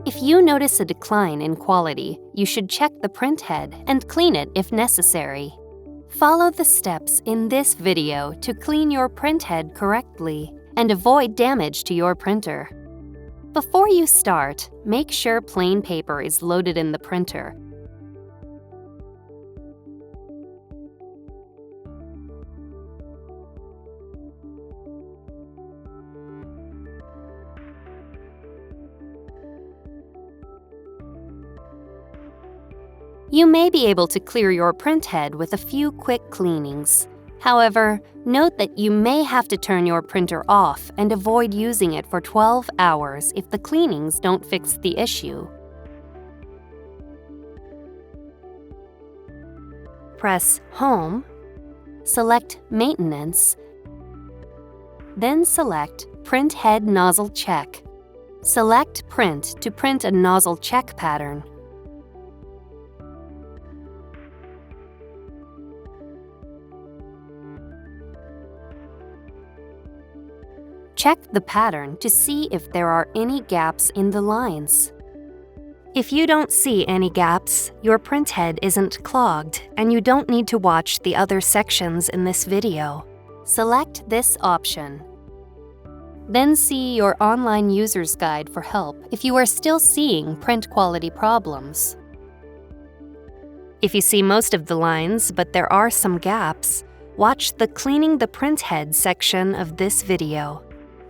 If you notice a decline in quality, you should check the printhead and clean it if necessary. Follow the steps in this video to clean your printhead correctly and avoid damage to your printer. Before you start, make sure plain paper is loaded in the printer. You may be able to clear your printhead with a few quick cleanings. However, note that you may have to turn your printer off and avoid using it for 12 hours if the cleanings don't fix the issue. Press Home, select Maintenance, then select Printhead Nozzle Check. Select Print to print a nozzle check pattern. Check the pattern to see if there are any gaps in the lines. If you don't see any gaps, your printhead isn't clogged and you don't need to watch the other sections in this video. Select this option. Then see your online user's guide for help if you are still seeing print quality problems. If you see most of the lines but there are some gaps, watch the Cleaning the Printhead section of this video.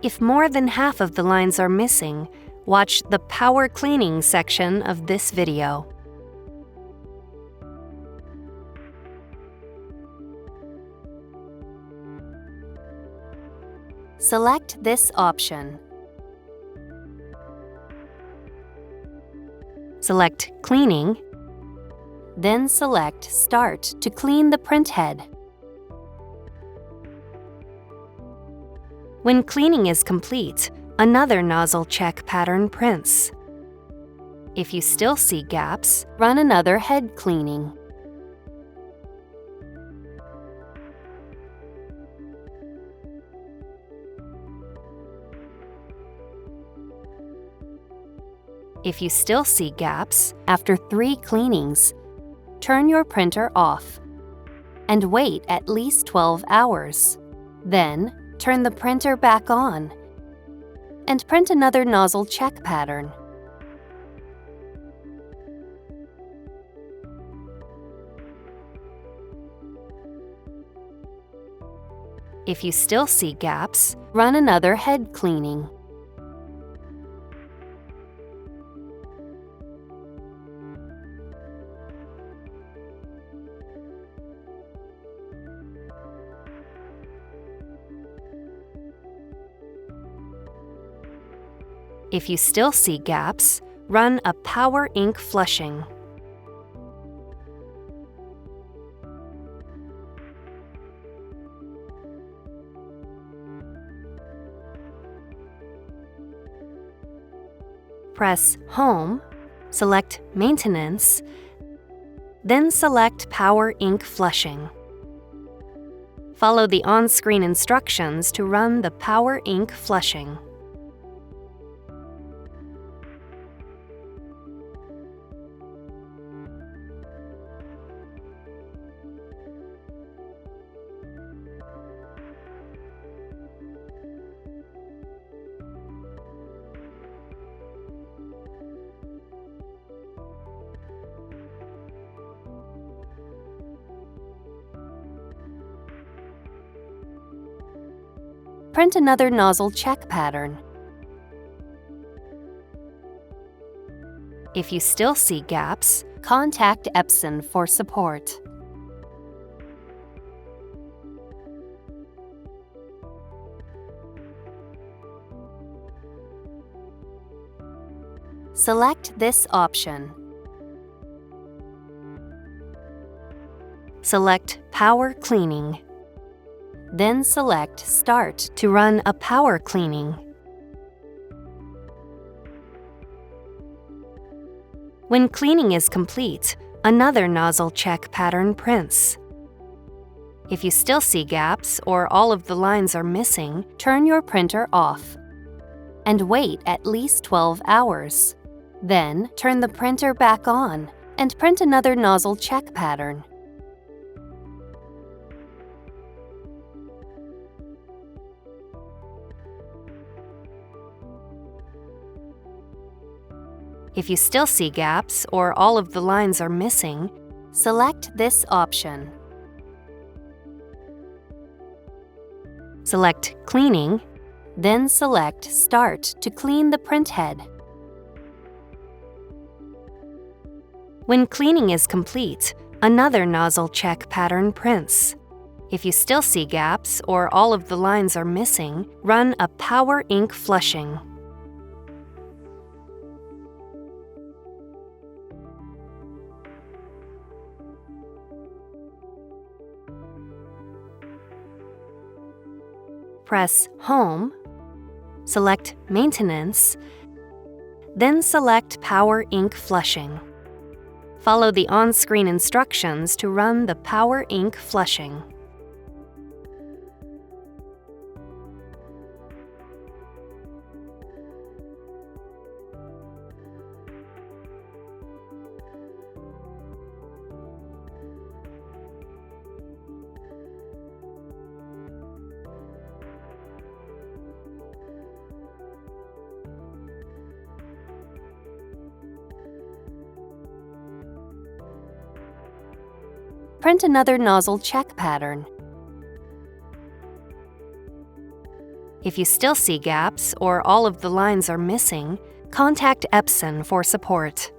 If more than half of the lines are missing, watch the Power Cleaning section of this video. Select this option. Select Cleaning, then select Start to clean the printhead. When cleaning is complete, another nozzle check pattern prints. If you still see gaps, run another head cleaning. If you still see gaps after 3 cleanings, turn your printer off and wait at least 12 hours. Then, turn the printer back on and print another nozzle check pattern. If you still see gaps, run another head cleaning. If you still see gaps, run a power ink flushing. Press Home, select Maintenance, then select Power Ink Flushing. Follow the on-screen instructions to run the Power Ink Flushing. Print another nozzle check pattern. If you still see gaps, contact Epson for support. Select this option. Select Power Cleaning. Then select Start to run a power cleaning. When cleaning is complete, another nozzle check pattern prints. If you still see gaps or all of the lines are missing, turn your printer off and wait at least 12 hours. Then, turn the printer back on and print another nozzle check pattern. If you still see gaps or all of the lines are missing, select this option. Select Cleaning, then select Start to clean the printhead. When cleaning is complete, another nozzle check pattern prints. If you still see gaps or all of the lines are missing, run a power ink flushing. Press Home, select Maintenance, then select Power Ink Flushing. Follow the on-screen instructions to run the Power Ink Flushing. Print another nozzle check pattern. If you still see gaps or all of the lines are missing, contact Epson for support.